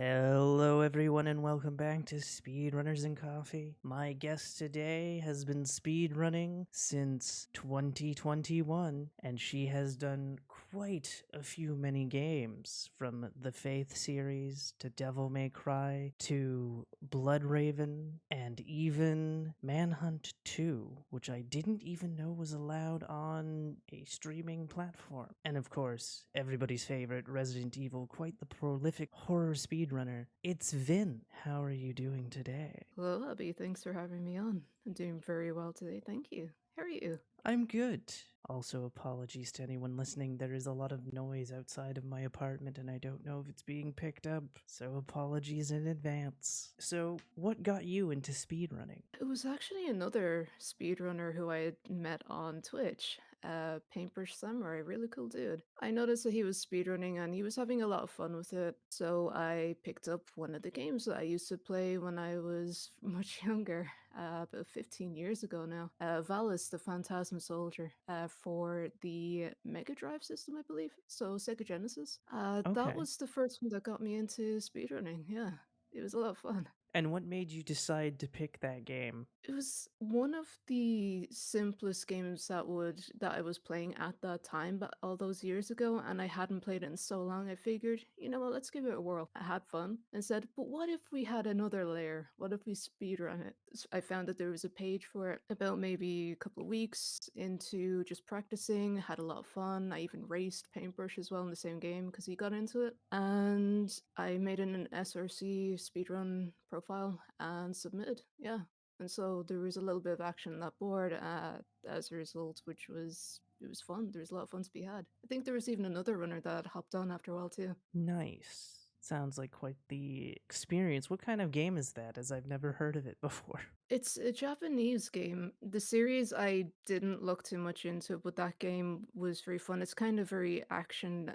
Hello, everyone, and welcome back to Speedrunners and Coffee. My guest today has been speedrunning since 2021, and she has done quite a few many games, from the Faith series to Devil May Cry to Blood Raven, and even Manhunt 2, which I didn't even know was allowed on a streaming platform. And of course, everybody's favorite Resident Evil, quite the prolific horror speedrunner. It's Vynn. How are you doing today? Hello, Abby. Thanks for having me on. I'm doing very well today. Thank you. How are you? I'm good. Also, apologies to anyone listening. There is a lot of noise outside of my apartment, and I don't know if it's being picked up, so apologies in advance. So, what got you into speedrunning? It was actually another speedrunner who I had met on Twitch, Paintbrush Samurai, really cool dude. I noticed that he was speedrunning and he was having a lot of fun with it, so I picked up one of the games that I used to play when I was much younger, about 15 years ago now. Valis, the Phantasm Soldier, for the Mega Drive system, I believe, so Sega Genesis. That Okay. was the first one that got me into speedrunning, yeah. It was a lot of fun. And what made you decide to pick that game? It was one of the simplest games that I was playing at that time, but all those years ago, and I hadn't played it in so long. I figured, you know what, let's give it a whirl. I had fun and said, but what if we had another layer? What if we speedrun it? I found that there was a page for it about maybe a couple of weeks into just practicing. Had a lot of fun. I even raced Paintbrush as well in the same game because he got into it, and I made an SRC speedrun profile and submitted. Yeah, and so there was a little bit of action on that board as a result, which was it was fun. There was a lot of fun to be had. I think there was even another runner that hopped on after a while too. Nice. Sounds like quite the experience. What kind of game is that, as I've never heard of it before? It's a Japanese game. The series I didn't look too much into, but that game was very fun. It's kind of very action,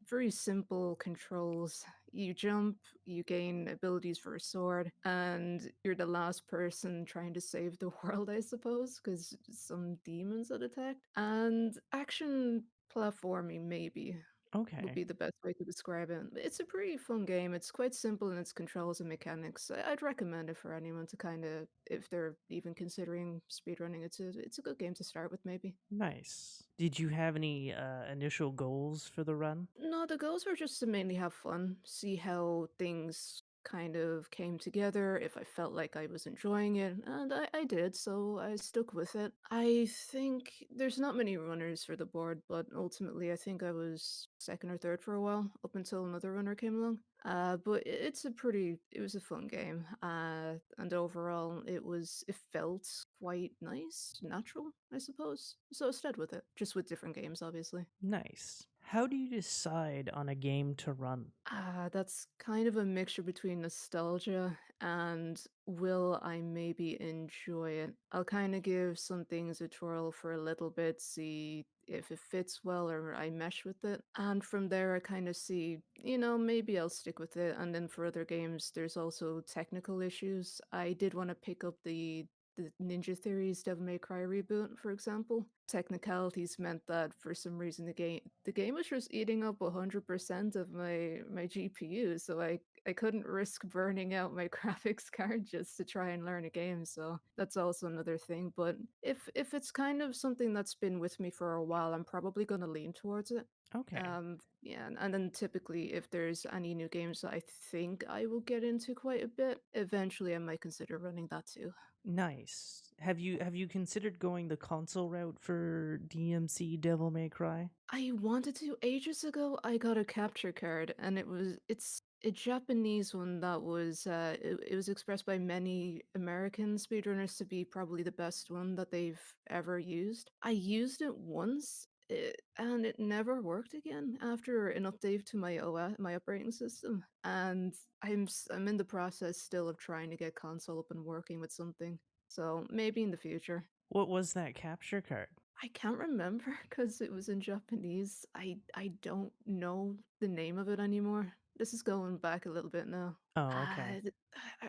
very simple controls. You jump, you gain abilities for a sword, and you're the last person trying to save the world, I suppose, because some demons had attacked. And action platforming, maybe would Okay. be the best way to describe it. It's a pretty fun game. It's quite simple in its controls and mechanics. I'd recommend it for anyone to kind of, if they're even considering speedrunning. It's a good game to start with, maybe. Nice. Did you have any initial goals for the run? No, the goals were just to mainly have fun, see how things kind of came together, if I felt like I was enjoying it, and I did, so I stuck with it. I think there's not many runners for the board, but ultimately I think I was second or third for a while, up until another runner came along. But it was a fun game, and overall it felt quite nice, natural, I suppose. So I stayed with it, just with different games, obviously. Nice. How do you decide on a game to run? That's kind of a mixture between nostalgia and will I maybe enjoy it. I'll kind of give some things a twirl for a little bit, see if it fits well or I mesh with it. And from there, I kind of see, maybe I'll stick with it. And then for other games, there's also technical issues. I did want to pick up the Ninja Theory's Devil May Cry reboot, for example. Technicalities meant that for some reason the game was just eating up 100% of my GPU, so I couldn't risk burning out my graphics card just to try and learn a game. So that's also another thing. But if it's kind of something that's been with me for a while, I'm probably gonna lean towards it. Okay. Yeah, and then typically if there's any new games that I think I will get into quite a bit, eventually I might consider running that too. Nice. Have you considered going the console route for DMC Devil May Cry? I wanted to ages ago. I got a capture card, and it's a Japanese one that it was expressed by many American speedrunners to be probably the best one that they've ever used. I used it once, and it never worked again after an update to my OS, my operating system. And I'm in the process still of trying to get console up and working with something. So maybe in the future. What was that capture card? I can't remember because it was in Japanese. I don't know the name of it anymore. This is going back a little bit now. Oh, okay.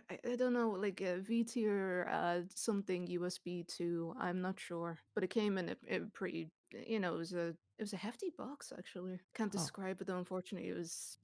I don't know, like a V tier, something USB 2. I'm not sure, but it came in a pretty. It was It was a hefty box, actually. Can't Oh, describe it though, unfortunately.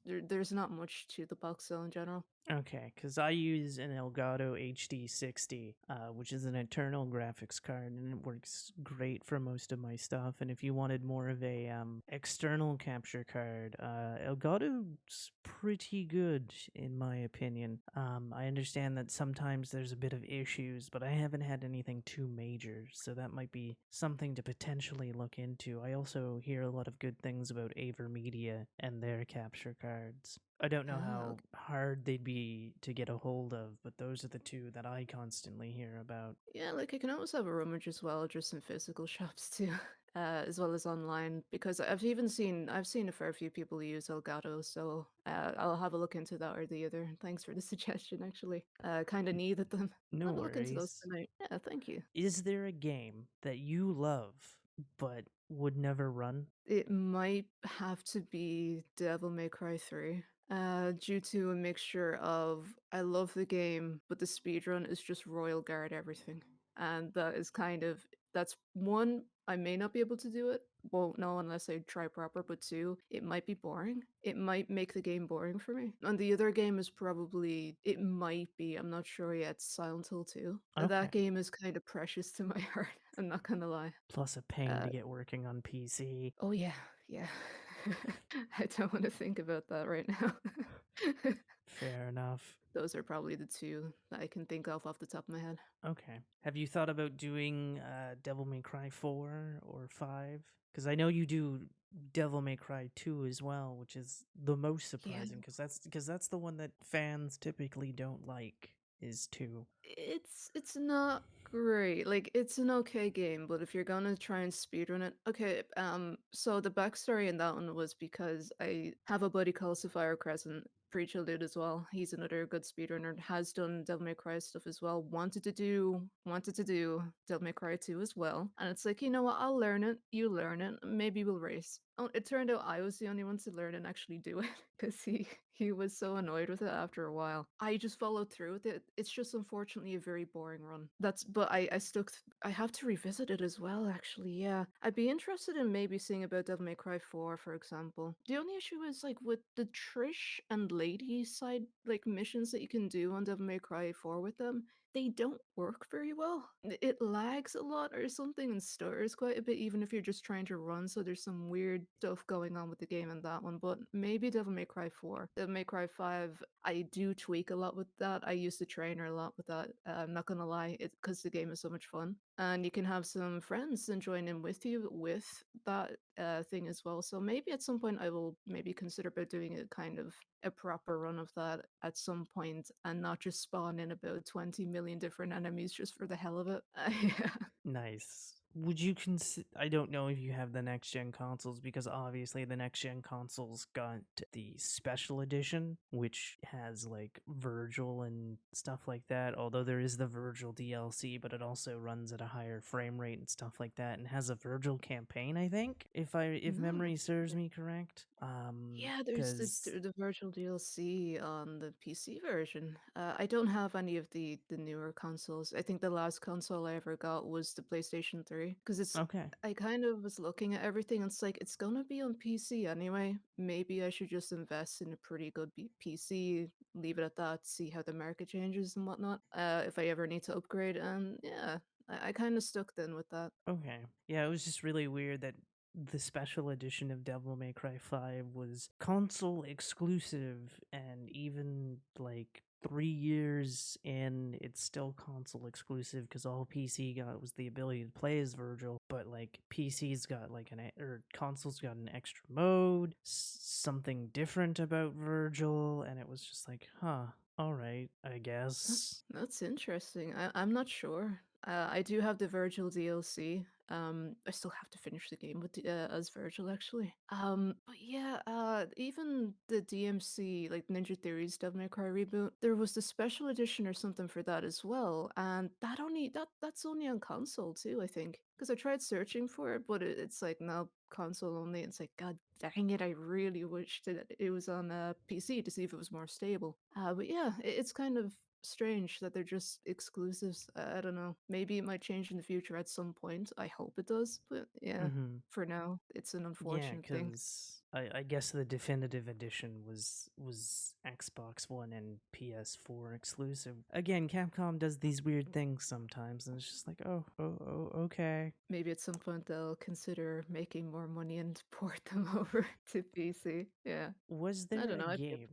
There's not much to the box though in general. okay, because I use an Elgato HD60, which is an internal graphics card, and it works great for most of my stuff. And if you wanted more of a external capture card, Elgato's pretty good in my opinion. I understand that sometimes there's a bit of issues, but I haven't had anything too major, so that might be something to potentially look into. I also hear a lot of good things about Avermedia and their capture cards. I don't know Ah, how okay. hard they'd be to get a hold of, but those are the two that I constantly hear about. Yeah, like I can always have a rummage as well, just in physical shops too, as well as online. Because I've seen a fair few people use Elgato, so I'll have a look into that or the other. Thanks for the suggestion, actually. Kind of needed them. No I'll have a look into those worries. tonight. Yeah, thank you. Is there a game that you love but would never run? It might have to be Devil May Cry 3. Due to a mixture of I love the game, but the speedrun is just Royal Guard everything. And that is kind of that's one, I may not be able to do it. Won't know unless I try proper, but two, it might be boring. It might make the game boring for me. And the other game is probably it might be, I'm not sure yet, Silent Hill 2. Okay. That game is kind of precious to my heart, I'm not gonna lie. Plus a pain Uh, to get working on PC. Oh, yeah, yeah. I don't wanna think about that right now. Fair enough. Those are probably the 2 that I can think of off the top of my head. Okay. Have you thought about doing Devil May Cry 4 or 5? Because I know you do Devil May Cry 2 as well, which is the most Yeah. surprising because that's the one that fans typically don't like is 2. It's not great. Like it's an okay game, but if you're gonna try and speedrun it, okay. So the backstory in that one was because I have a buddy called Sapphire Crescent, pre-chill dude as well. He's another good speedrunner. Has done Devil May Cry stuff as well. Wanted to do Devil May Cry 2 as well. And it's like, you know what? I'll learn it. You learn it. Maybe we'll race. Oh, it turned out I was the only one to learn and actually do it because he was so annoyed with it after a while. I just followed through with it. It's just unfortunately a very boring run. That's but I I have to revisit it as well actually. Yeah. I'd be interested in maybe seeing about Devil May Cry 4 for example. The only issue is like with the Trish and Lady side like missions that you can do on Devil May Cry 4 with them, they don't work very well. It lags a lot or something and stutters quite a bit, even if you're just trying to run. So there's some weird stuff going on with the game in that one. But maybe Devil May Cry 4. Devil May Cry 5, I do tweak a lot with that. I use the trainer a lot with that. I'm not gonna lie, it's because the game is so much fun. And you can have some friends and join in with you with that thing as well. So maybe at some point I will maybe consider about doing a kind of a proper run of that at some point and not just spawn in about 20 million different enemies just for the hell of it. Yeah. Nice. Would you consider? I don't know if you have the next gen consoles because obviously the next gen consoles got the special edition, which has like Virgil and stuff like that. Although there is the Virgil DLC, but it also runs at a higher frame rate and stuff like that, and has a Virgil campaign. I think if No. memory serves me correct. Yeah, there's Because the virtual DLC on the PC version. I don't have any of the newer consoles. I think the last console I ever got was the PlayStation 3 because it's okay, I kind of was looking at everything and it's like it's gonna be on PC anyway. Maybe I should just invest in a pretty good PC, leave it at that, see how the market changes and whatnot. If I ever need to upgrade, and yeah, I kind of stuck then with that. okay. Yeah, it was just really weird that the special edition of Devil May Cry 5 was console exclusive, and even like 3 years in, it's still console exclusive because all PC got was the ability to play as Virgil, but like PC's got like or consoles got an extra mode, something different about Virgil, and it was just like, huh, all right, I guess. That's interesting. I'm not sure. I do have the Virgil DLC. I still have to finish the game with as Virgil actually. But yeah, even the DMC like Ninja Theory's Devil May Cry reboot, there was the special edition or something for that as well, and that's only on console too, I think. Because I tried searching for it, but it's like no console only. It's like God dang it! I really wished that it was on PC to see if it was more stable. But yeah, it's kind of strange that they're just exclusives. I don't know. Maybe it might change in the future at some point. I hope it does. But yeah, Mm-hmm. for now, it's an Yeah, unfortunate thing. because I guess the definitive edition was Xbox One and PS4 exclusive. Again, Capcom does these weird things sometimes, and it's just like, okay. Maybe at some point they'll consider making more money and port them over to PC. Yeah. Was I there don't a know. I'd be up game?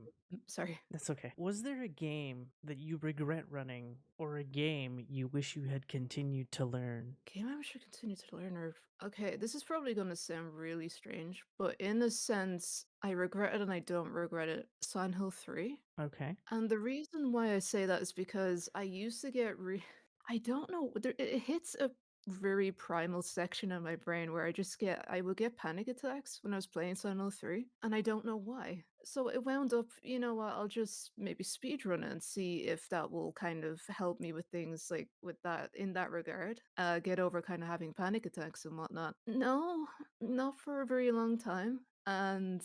sorry. That's okay. Was there a game that you regret running, or a game you wish you had continued to learn? Game I wish I continued to learn or okay, this is probably gonna sound really strange, but in a sense, I regret it and I don't regret it. Silent Hill 3. Okay. And the reason why I say that is because I used to get I don't know, it hits a very primal section of my brain where I would get panic attacks when I was playing Silent Hill 3, and I don't know why. So it wound up, you know what, I'll just maybe speedrun it and see if that will kind of help me with things like with that in that regard. Get over kind of having panic attacks and whatnot. No, not for a very long time. And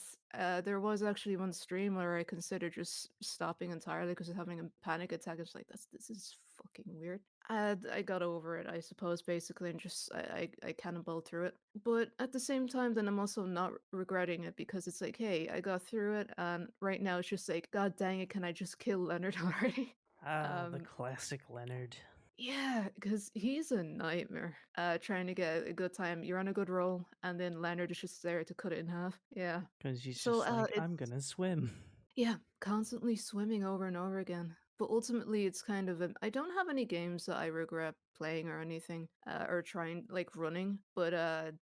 there was actually one stream where I considered just stopping entirely because of having a panic attack. It's like this is fucking weird. And I got over it, I suppose, basically, and just I cannonballed through it. But at the same time, then I'm also not regretting it because it's like, hey, I got through it, and right now it's just like, God dang it, can I just kill Leonard already? Ah, the um, classic Leonard. yeah, because he's a nightmare. Trying to get a good time. You're on a good roll, and then Leonard is just there to cut it in half. Yeah. Because he's So just like, it's I'm gonna swim. yeah, constantly swimming over and over again. But ultimately, it's kind of I don't have any games that I regret playing or anything, or trying like running, but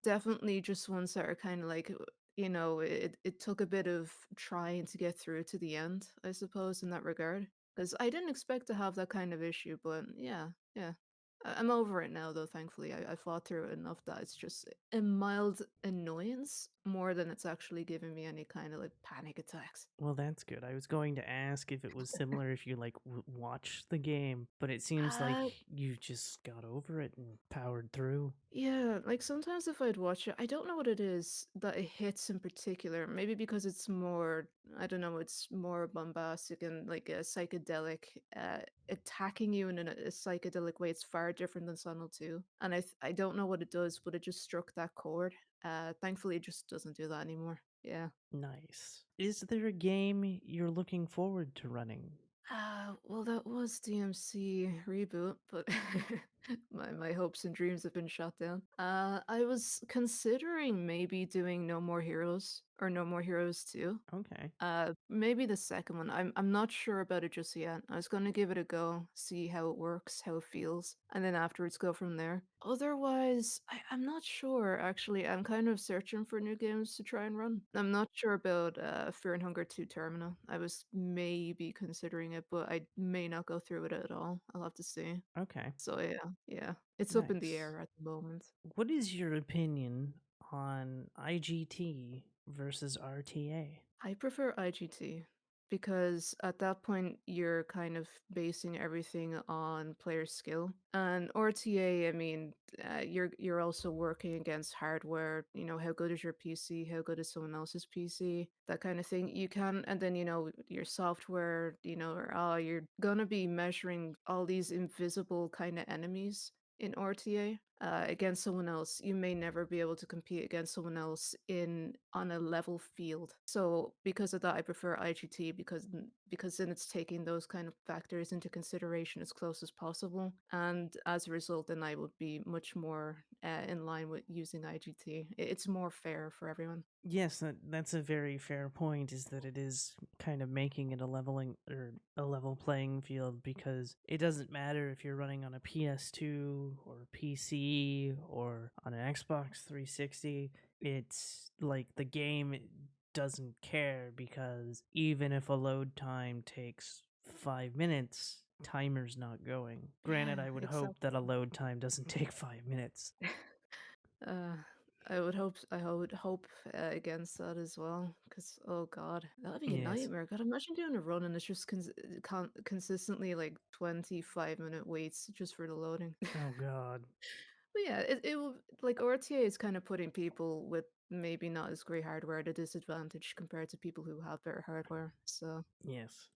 definitely just ones that are kind of like it took a bit of trying to get through to the end, I suppose, in that regard. Because I didn't expect to have that kind of issue, but yeah, yeah. I'm over it now, though. Thankfully, I fought through it enough that it's just a mild annoyance more than it's actually giving me any kind of like panic attacks. Well, that's good. I was going to ask if it was similar if you like watched the game, but it seems like Uh, you just got over it and powered through. yeah, like sometimes if I'd watch it, I don't know what it is that it hits in particular. Maybe because it's more, I don't know, it's more bombastic and like a psychedelic, attacking you in a psychedelic way. It's far different than Sonal 2. And I don't know what it does, but it just struck that chord. Thankfully, it just doesn't do that anymore. Yeah. Nice. Is there a game you're looking forward to running? Well, that was DMC reboot, but my hopes and dreams have been shot down. I was considering maybe doing No More Heroes or No More Heroes 2. Okay. Maybe the second one. I'm not sure about it just yet. I was gonna give it a go, see how it works, how it feels, and then afterwards go from there. Otherwise, I'm not sure actually. I'm kind of searching for new games to try and run. I'm not sure about Fear and Hunger 2 Terminal. I was maybe considering it, but I may not go through it at all. I'll have to see. Okay. So yeah, yeah. It's up in the Nice. air at the moment. What is your opinion on IGT versus RTA? I prefer IGT because at that point you're kind of basing everything on player skill. And RTA, I mean, you're also working against hardware. You know, how good is your PC? How good is someone else's PC? That kind of thing. You can, and then your software. You're gonna be measuring all these invisible kind of enemies in RTA against someone else. You may never be able to compete against someone else in on a level field. So because of that, I prefer IGT because then it's taking those kind of factors into consideration as close as possible, and as a result, then I would be much more in line with using IGT. It's more fair for everyone. Yes, that's a very fair point, is that it is kind of making it a leveling or a level playing field, because it doesn't matter if you're running on a PS2 or a PC or on an Xbox 360. It's like the game doesn't care, because even if a load time takes 5 minutes, timer's not going. Granted, Yeah, I would hope that a exactly. load time doesn't take 5 minutes. Uh, I would hope against that as well, because oh god, that'd be a Yes. nightmare. God, imagine doing a run and it's just consistently like 25-minute waits just for the loading. Oh god. But yeah, it will like RTA is kind of putting people with maybe not as great hardware at a disadvantage compared to people who have better hardware. So Yes.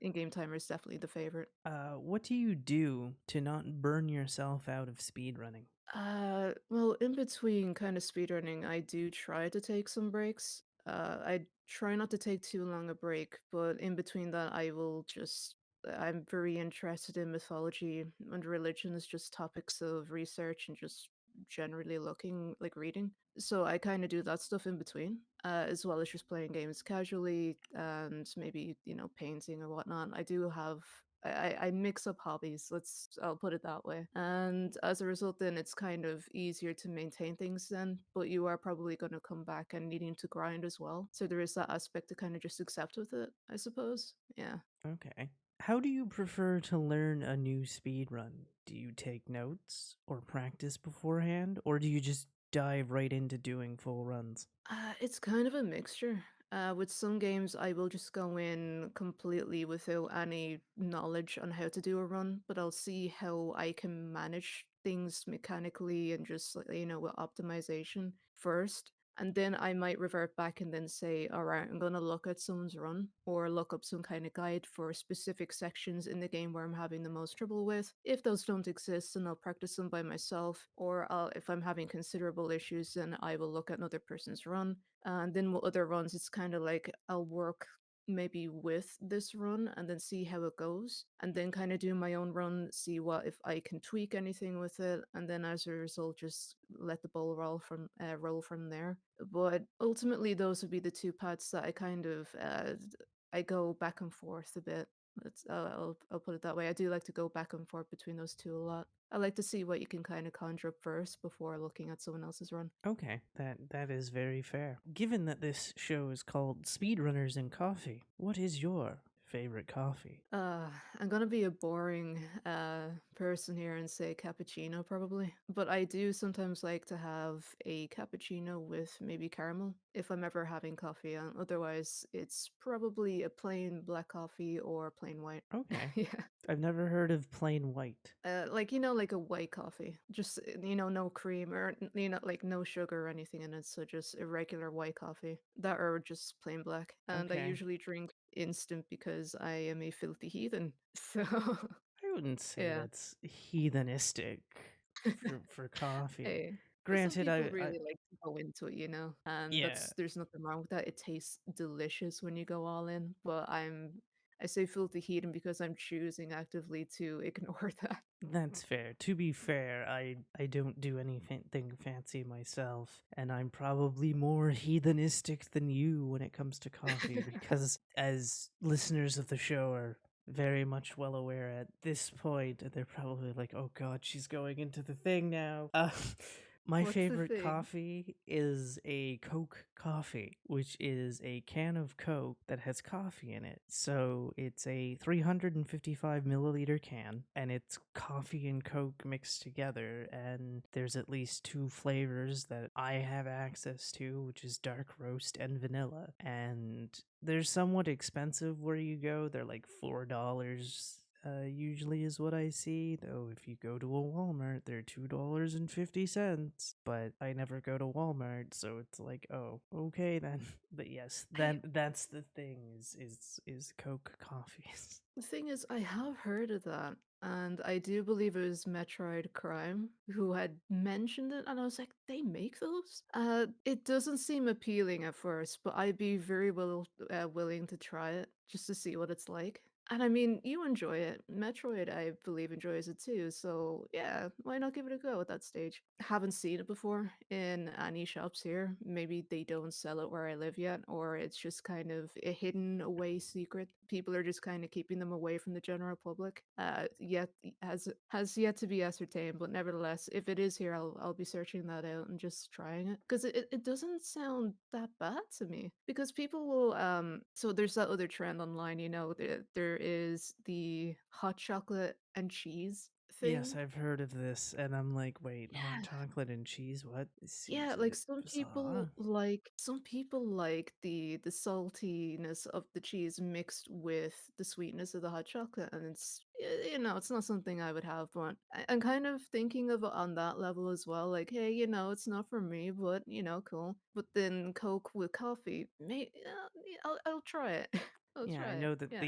in-game timer is definitely the favorite. What do you do to not burn yourself out of speedrunning? Well, in between kind of speedrunning, I do try to take some breaks. I try not to take too long a break, but in between that, I will just. I'm very interested in mythology and religion is just topics of research and just generally looking like reading. So I kind of do that stuff in between, as well as just playing games casually and maybe painting or whatnot. I do have I mix up hobbies. I'll put it that way. And as a result, then it's kind of easier to maintain things then, but you are probably going to come back and needing to grind as well. So there is that aspect to kind of just accept with it, I suppose. Yeah. Okay. How do you prefer to learn a new speedrun? Do you take notes or practice beforehand, or do you just dive right into doing full runs? It's kind of a mixture. With some games, I will just go in completely without any knowledge on how to do a run, but I'll see how I can manage things mechanically and just, like, with optimization first. And then I might revert back and then say, all right, I'm going to look at someone's run or look up some kind of guide for specific sections in the game where I'm having the most trouble with. If those don't exist, then I'll practice them by myself. Or if I'm having considerable issues, then I will look at another person's run and then with other runs, it's kind of like I'll work maybe with this run and then see how it goes, and then kind of do my own run, see what if I can tweak anything with it, and then as a result, just let the ball roll from there. But ultimately, those would be the two paths that I kind of I go back and forth a bit. I'll put it that way. I do like to go back and forth between those two a lot. I like to see what you can kind of conjure up first before looking at someone else's run. Okay, that is very fair. Given that this show is called Speedrunners and Coffee, what is your favorite coffee? Uh, I'm gonna be a boring person here and say cappuccino probably, but I do sometimes like to have a cappuccino with maybe caramel if I'm ever having coffee. Otherwise, it's probably a plain black coffee or plain white. Okay. Yeah. I've never heard of plain white. Like like a white coffee, just no cream or like no sugar or anything in it, so just a regular white coffee that or just plain black. And I Okay. usually drink instant because I am a filthy heathen. So I wouldn't say yeah. that's heathenistic for coffee. Hey, some Granted, people I really like to go into it, and yeah, there's nothing wrong with that. It tastes delicious when you go all in, but I say filthy heathen because I'm choosing actively to ignore that. that's fair. To be fair, I don't do anything fancy myself, and I'm probably more heathenistic than you when it comes to coffee because as listeners of the show are very much well aware at this point, they're probably like, "Oh god, she's going into the thing now." My What's the favorite thing? coffee is a Coke coffee, which is a can of Coke that has coffee in it. So it's a 355 milliliter can, and it's coffee and Coke mixed together. And there's at least two flavors that I have access to, which is dark roast and vanilla. And they're somewhat expensive where you go, they're like $4 usually is what I see. Though if you go to a Walmart, they're $2.50. But I never go to Walmart, so it's like, oh, okay then. But yes, that's the thing is Coke coffees. The thing is, I have heard of that, and I do believe it was Metroid Crime who had mentioned it, and I was like, they make those? It doesn't seem appealing at first, but I'd be very willing to try it just to see what it's like. And I mean, you enjoy it. Metroid, I believe, enjoys it too. So yeah, why not give it a go at that stage? Haven't seen it before in any shops here. Maybe they don't sell it where I live yet, or it's just kind of a hidden away secret. People are just kind of keeping them away from the general public. Yet has yet to be ascertained, but nevertheless, if it is here, I'll be searching that out and just trying it because it doesn't sound that bad to me. Because people will so there's that other trend online, there is the hot chocolate and cheese Yes, thing. I've heard of this, and I'm like, wait, hot Yeah. chocolate and cheese? What? This seems Yeah, a like bit bizarre. some people like the saltiness of the cheese mixed with the sweetness of the hot chocolate, and it's not something I would have, but I'm kind of thinking of it on that level as well. Like, hey, it's not for me, but cool. But then Coke with coffee, yeah, I'll try it. I'll Yeah, I try it. know that Yeah.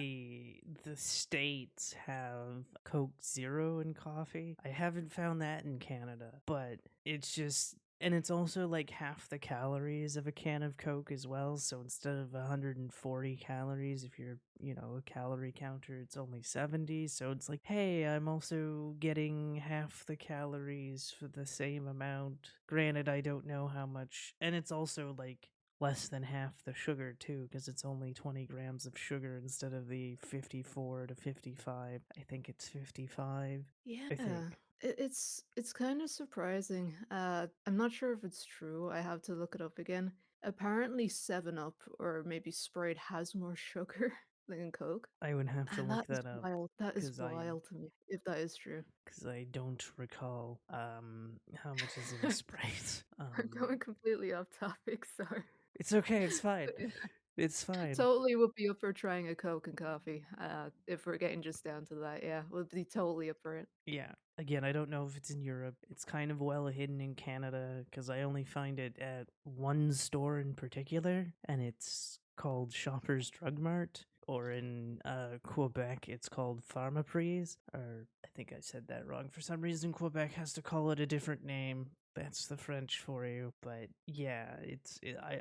the states have Coke Zero in coffee. I haven't found that in Canada, but it's just and it's also like half the calories of a can of Coke as well. So instead of 140 calories, if you're, a calorie counter, it's only 70. So it's like, hey, I'm also getting half the calories for the same amount. Granted, I don't know how much, and it's also like less than half the sugar too, because it's only 20 grams of sugar instead of the 54 to 55. I think it's 55. I Yeah. think. It's kind of surprising. I'm not sure if it's true. I have to look it up again. Apparently 7 Up or maybe Sprite has more sugar than Coke. I would have to And look that is that up wild. That is because I wild to me, if that is true. because I don't recall how much is in a Sprite. I'm going completely off topic, sorry. It's okay. It's fine. But yeah, It's fine. totally would be up for trying a Coke and coffee. If we're getting just down to that, yeah, would be totally up for it. Yeah. Again, I don't know if it's in Europe. It's kind of well hidden in Canada because I only find it at one store in particular, and it's called Shoppers Drug Mart. Or in Quebec, it's called Pharmaprix. Or I think I said that wrong. For some reason, Quebec has to call it a different name. That's the French for you. But yeah,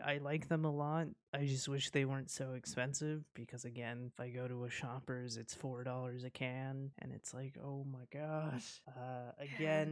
I like them a lot. I just wish they weren't so expensive because again, if I go to a Shoppers, it's $4 a can, and it's like, oh my gosh. Yeah.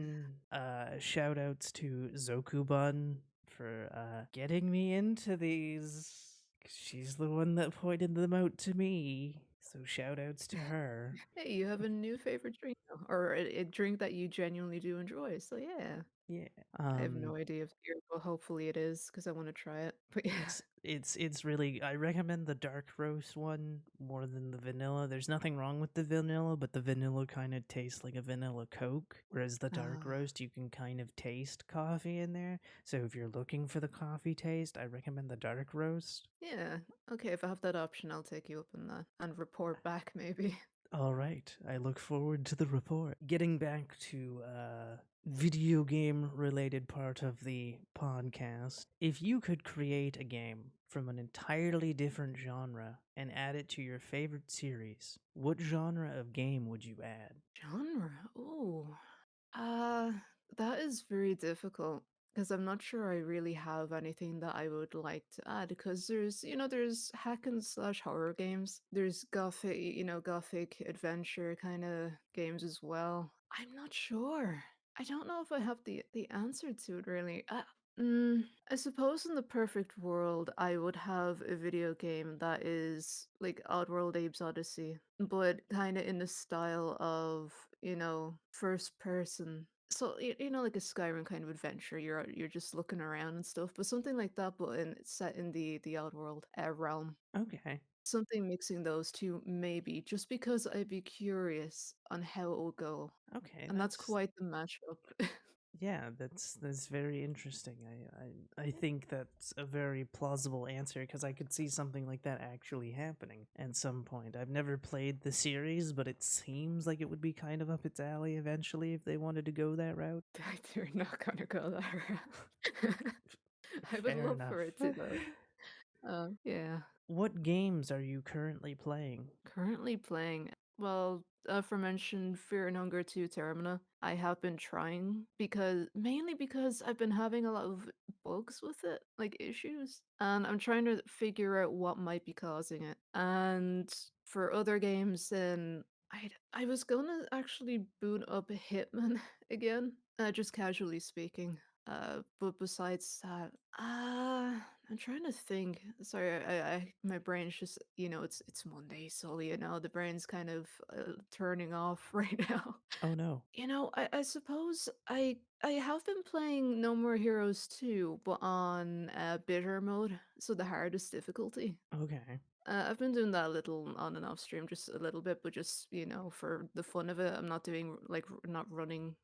Shout outs to Zokubun for getting me into these. 'Cause she's the one that pointed them out to me. So shout outs to her. Hey, you have a new favorite drink now, or a drink that you genuinely do enjoy. So yeah, Yeah. I have no idea if you're, well, hopefully it is because I want to try it. But yeah, It's really I recommend the dark roast one more than the vanilla. There's nothing wrong with the vanilla, but the vanilla kind of tastes like a vanilla Coke, whereas the dark uh, roast you can kind of taste coffee in there. So if you're looking for the coffee taste, I recommend the dark roast. yeah. Okay, if I have that option, I'll take you up on that and report back maybe. All right, I look forward to the report. Getting back to video game related part of the podcast. If you could create a game from an entirely different genre and add it to your favorite series, what genre of game would you add? Genre. Ooh. Uh, that is very difficult because I'm not sure I really have anything that I would like to add because there's hack and slash horror games. There's gothic adventure kind of games as well. I'm not sure. I don't know if I have the answer to it really. I suppose in the perfect world, I would have a video game that is like Oddworld Abe's Odyssey, but kind of in the style of, first person. So, like a Skyrim kind of adventure. You're just looking around and stuff, but something like that, but set in the Oddworld realm. Okay, Something mixing those two, maybe, just because I'd be curious on how it will go. okay, And that's that's quite the mashup. yeah, that's very interesting. I think that's a very plausible answer because I could see something like that actually happening at some point. I've never played the series, but it seems like it would be kind of up its alley eventually if they wanted to go that route. They're not gonna go that route. I would Fair love enough. for it to though. Yeah. What games are you currently playing? Currently playing, well, aforementioned Fear and Hunger 2 Termina. I have been trying mainly because I've been having a lot of bugs with it, like issues, and I'm trying to figure out what might be causing it. And for other games, then I was gonna actually boot up Hitman again, just casually speaking. But besides that, I'm trying to think. Sorry, my brain's just, it's Monday, so the brain's kind of turning off right now. Oh no. I suppose I have been playing No More Heroes 2, but on bitter mode, so the hardest difficulty. Okay. I've been doing that a little on and off stream, just a little bit, but just, for the fun of it. I'm not doing not running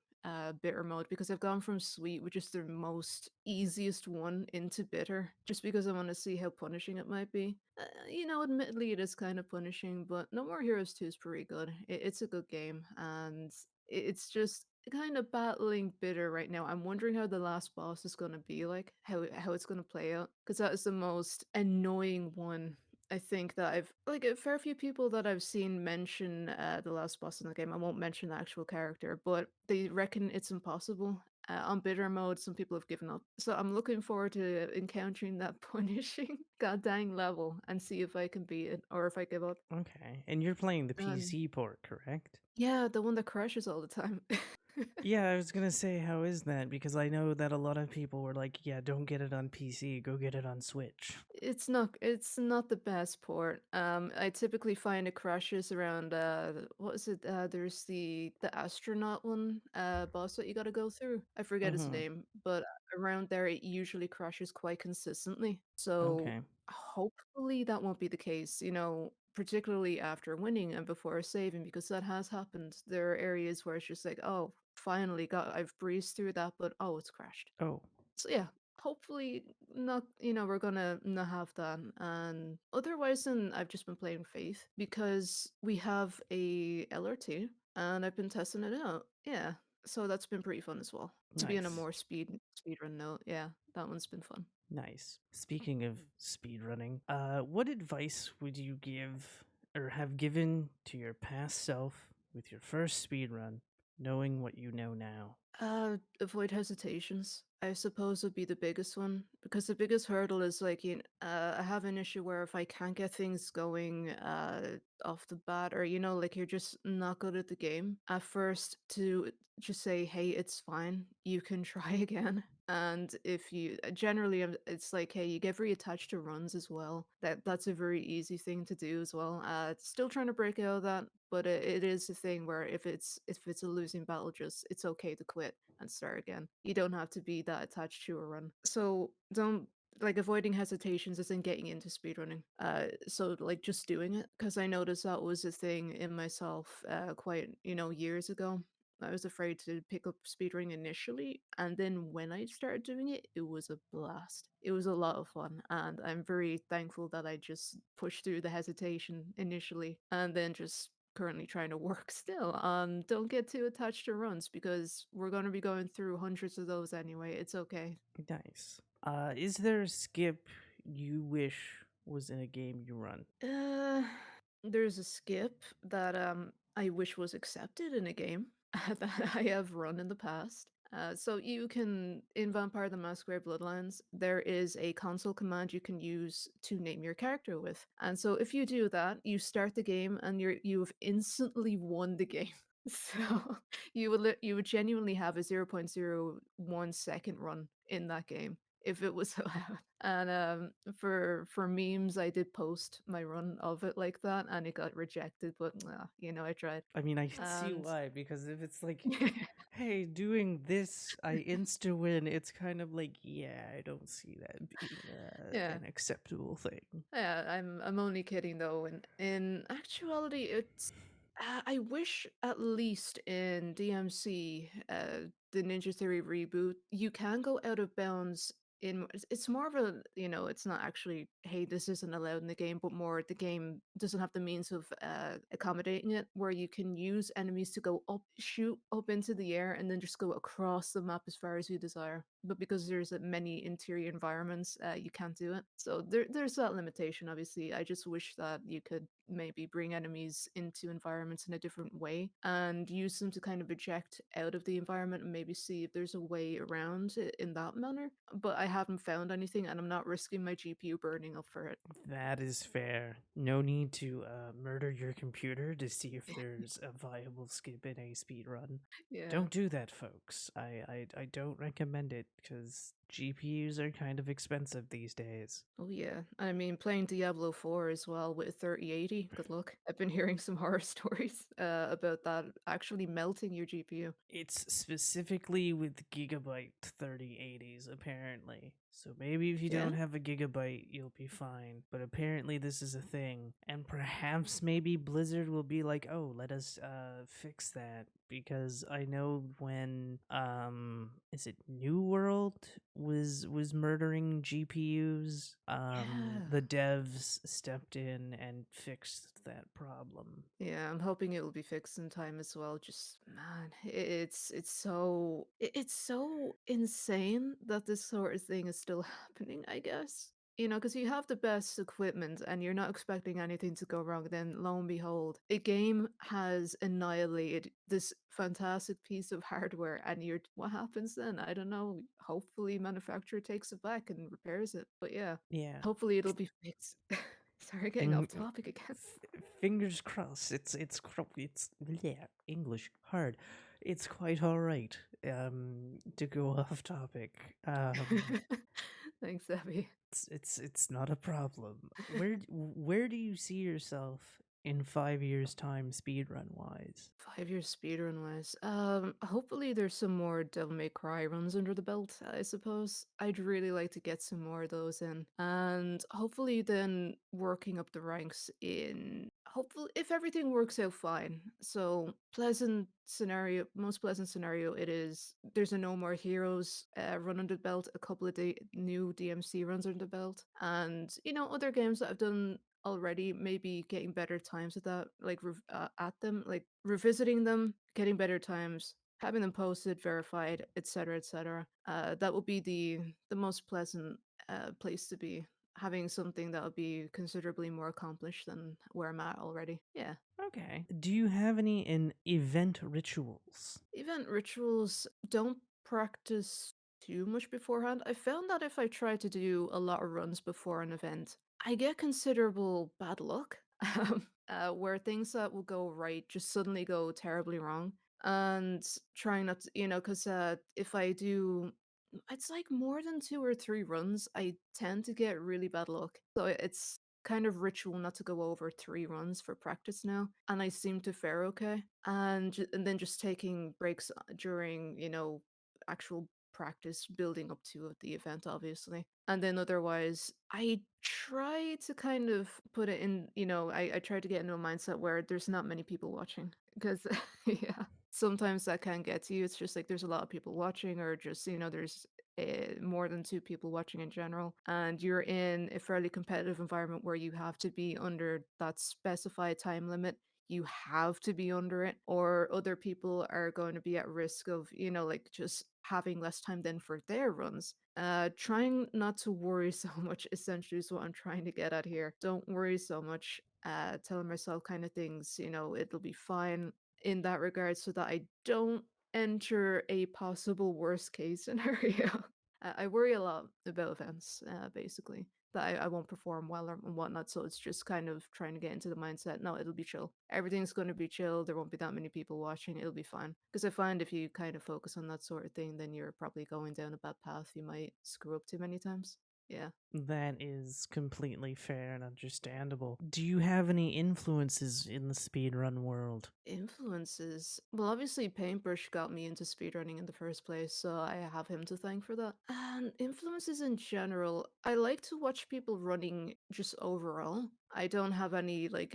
bitter mode because I've gone from sweet, which is the most easiest one, into bitter, just because I want to see how punishing it might be. Admittedly, it is kind of punishing, but No More Heroes 2 is pretty good. It's a good game, and it's just kind of battling bitter right now. I'm wondering how the last boss is going to be like, how it's going to play out, because that is the most annoying one. I think that I've like a fair few people that I've seen mention the last boss in the game. I won't mention the actual character, but they reckon it's impossible. On bitter mode, some people have given up. So I'm looking forward to encountering that punishing god dang level and see if I can beat it or if I give up. Okay, and you're playing the And PC port, correct? yeah, the one that crashes all the time. Yeah, I was gonna say, how is that? Because I know that a lot of people were like, yeah, don't get it on PC, go get it on Switch. It's not the best port. I typically find it crashes around what is it? There's the astronaut one boss that you got to go through. I forget his Mm-hmm. name, but around there it usually crashes quite consistently. So Okay. hopefully that won't be the case, particularly after winning and before saving, because that has happened. There are areas where it's just like, oh, finally got I've breezed through that, but oh, it's crashed. Oh, So yeah, hopefully not, we're gonna not have that. And otherwise, then I've just been playing Faith because we have a LRT and I've been testing it out. Yeah. So that's been pretty fun as well. To be in a nice. more speedrun note, yeah, that one's been fun. Nice. Speaking of speedrunning, what advice would you give or have given to your past self with your first speedrun, knowing what you know now? Avoid hesitations. I suppose would be the biggest one because the biggest hurdle is like I have an issue where if I can't get things going off the bat, or like you're just not good at the game at first, to just say, hey, it's fine, you can try again. And if you generally, it's like, hey, you get very attached to runs as well. That's a very easy thing to do as well. Still trying to break out of that, but it is a thing where if it's a losing battle, just it's okay to quit and start again. You don't have to be that attached to a run. So don't like avoiding hesitations is in getting into speedrunning. So like just doing it, because I noticed that was a thing in myself quite years ago. I was afraid to pick up speedrunning initially, and then when I started doing it, it was a blast. It was a lot of fun, and I'm very thankful that I just pushed through the hesitation initially, and then just currently trying to work still. Don't get too attached to runs because we're going to be going through hundreds of those anyway. It's okay. Nice. Is there a skip you wish was in a game you run? Uh, there's a skip that I wish was accepted in a game that I have run in the past. So you can in Vampire the Masquerade Bloodlines, there is a console command you can use to name your character with. And so if you do that, you start the game and you've instantly won the game. So you would genuinely have a 0.01 second run in that game if it was allowed. And for memes, I did post my run of it like that, and it got rejected. But I tried. I mean, I can see And why, because if it's like, hey, doing this, I insta win, it's kind of like, yeah, I don't see that being yeah, an acceptable thing. yeah, I'm only kidding though. And in actuality, it's I wish at least in DMC, the Ninja Theory reboot, you can go out of bounds. It's more of a it's not actually, hey, this isn't allowed in the game, but more the game doesn't have the means of accommodating it, where you can use enemies to go up, shoot up into the air, and then just go across the map as far as you desire. But because there's many interior environments, you can't do it. So there's that limitation. Obviously, I just wish that you could maybe bring enemies into environments in a different way and use them to kind of eject out of the environment and maybe see if there's a way around it in that manner. But I haven't found anything, and I'm not risking my GPU burning up for it. That is fair. No need to murder your computer to see if there's a viable skip in a speed run. Yeah. Don't do that, folks. I don't recommend it because GPUs are kind of expensive these days. Oh yeah. I mean, playing Diablo 4 as well with 3080. Good luck. I've been hearing some horror stories about that actually melting your GPU. It's specifically with Gigabyte 3080s, apparently. So maybe if you Yeah? don't have a Gigabyte, you'll be fine. But apparently, this is a thing. And perhaps maybe Blizzard will be like, oh, let us fix that. Because I know when is it New World was murdering GPUs, Yeah. the devs stepped in and fixed that problem. Yeah, I'm hoping it will be fixed in time as well. Just man, it's so insane that this sort of thing is still happening, I guess. You know, because you have the best equipment and you're not expecting anything to go wrong. Then lo and behold, a game has annihilated this fantastic piece of hardware, and you're what happens then? I don't know. Hopefully, manufacturer takes it back and repairs it. But yeah, Yeah. hopefully it'll be fixed. Sorry, getting off Fing- topic again. fingers crossed. It's yeah, English hard. It's quite all right. To go off topic. Thanks, Abby. It's not a problem. Where do you see yourself in 5 years' time, speedrun wise? 5 years speedrun wise. Hopefully there's some more Devil May Cry runs under the belt, I suppose. I'd really like to get some more of those in. And hopefully then working up the ranks in hopefully if everything works out fine. So most pleasant scenario it is there's a No More Heroes run under the belt, a couple of new DMC runs under the belt, and other games that I've done already, maybe getting better times at that, like at them, like revisiting them, getting better times, having them posted, verified, etc., etc. That would be the most pleasant place to be. Having something that would be considerably more accomplished than where I'm at already. Yeah. Okay. Do you have any in event rituals? Event rituals don't practice too much beforehand. I found that if I try to do a lot of runs before an event, I get considerable bad luck, where things that will go right just suddenly go terribly wrong. And trying not to, because if I do, it's like more than 2 or 3 runs, I tend to get really bad luck. So it's kind of ritual not to go over 3 runs for practice now, and I seem to fare okay. And then just taking breaks during actual practice building up to the event, obviously. And then otherwise, I try to kind of put it in. I try to get into a mindset where there's not many people watching because yeah, sometimes that can get to you. It's just like there's a lot of people watching, or just there's more than 2 people watching in general, and you're in a fairly competitive environment where you have to be under that specified time limit. You have to be under it, or other people are going to be at risk of, like just having less time than for their runs. Trying not to worry so much essentially is what I'm trying to get at here. Don't worry so much. Telling myself kind of things, it'll be fine in that regard so that I don't enter a possible worst case scenario. I worry a lot about events, basically, that I won't perform well or and whatnot. So it's just kind of trying to get into the mindset. No, it'll be chill. Everything's going to be chill. There won't be that many people watching. It'll be fine. Because I find if you kind of focus on that sort of thing, then you're probably going down a bad path. You might screw up too many times. Yeah. That is completely fair and understandable. Do you have any influences in the speedrun world? Influences. Well, obviously, Paintbrush got me into speedrunning in the first place, so I have him to thank for that. And influences in general, I like to watch people running just overall. I don't have any I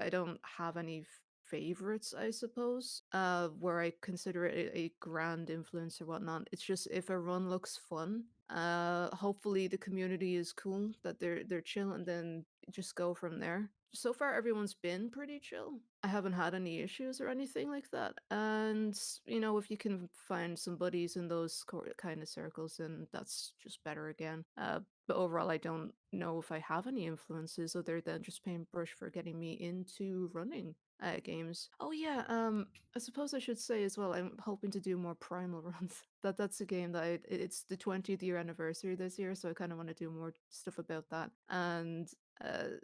don't have any favorites, I suppose, where I consider it a grand influence or whatnot. It's just if a run looks fun, hopefully the community is cool, that they're chill, and then just go from there. So far, everyone's been pretty chill. I haven't had any issues or anything like that. And, if you can find some buddies in those kind of circles, then that's just better again. But overall, I don't know if I have any influences other than just Paintbrush for getting me into running games. Oh, yeah. I suppose I should say as well, I'm hoping to do more Primal runs. That's a game that it's the 20th year anniversary this year, so I kind of want to do more stuff about that. And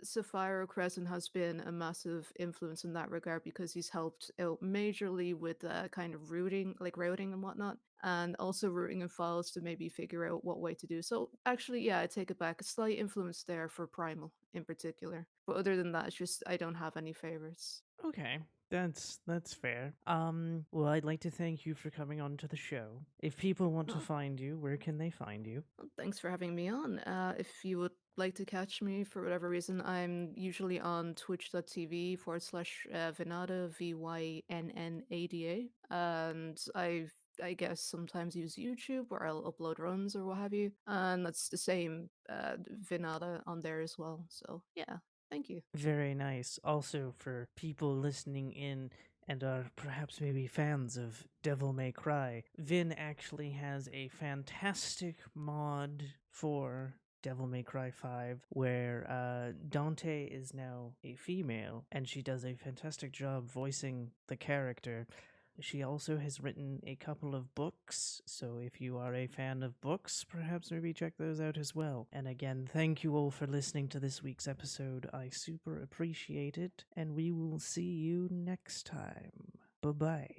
Sapphire Crescent has been a massive influence in that regard because he's helped out majorly with kind of routing and whatnot, and also routing in files to maybe figure out what way to do. So actually, yeah, I take it back. A slight influence there for Primal in particular. But other than that, it's just I don't have any favorites. Okay, that's fair. Well, I'd like to thank you for coming on to the show. If people want to Oh, find you, where can they find you? well, thanks for having me on. If you would like to catch me for whatever reason, I'm usually on twitch.tv/Vynada, VYNNADA. And I guess sometimes use YouTube where I'll upload runs or what have you. And that's the same Vynada on there as well. So yeah, thank you. Very nice. Also, for people listening in and are perhaps maybe fans of Devil May Cry, Vin actually has a fantastic mod for Devil May Cry 5 where Dante is now a female and she does a fantastic job voicing the character. She also has written a couple of books, so if you are a fan of books, perhaps maybe check those out as well. And again, thank you all for listening to this week's episode. I super appreciate it, and we will see you next time. Bye bye.